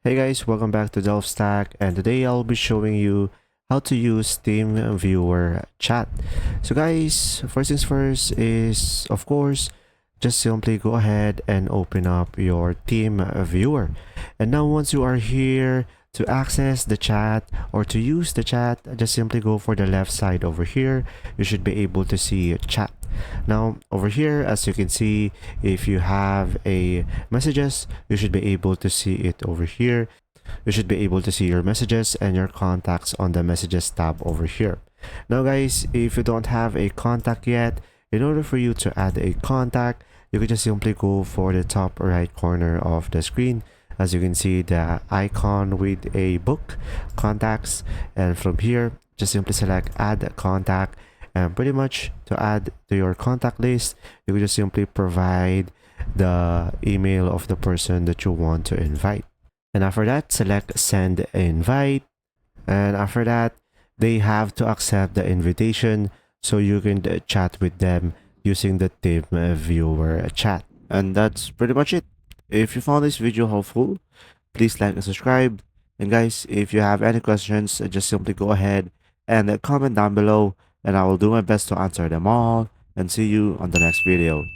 Hey guys, welcome back to Delph and today I'll be showing you how to use TeamViewer Chat. So guys, first things first is of course just simply go ahead and open up your TeamViewer. And now once you are here to access the chat or to use the chat, just simply go for the left side over here. You should be able to see chat. Now over here, as you can see, if you have a messages, you should be able to see it over here. You should be able to see your messages and your contacts on the messages tab over here. Now guys, if you don't have a contact yet, in order for you to add a contact, you can just simply go for the top right corner of the screen. As you can see, the icon with a book, contacts, and from here, just simply select add contact, and pretty much to add to your contact list, you can just simply provide the email of the person that you want to invite. And after that, select send invite. And after that, they have to accept the invitation so you can chat with them using the TeamViewer Chat. And that's pretty much it. If you found this video helpful, please like and subscribe. And guys, if you have any questions, just simply go ahead and comment down below and I will do my best to answer them all. And see you on the next video.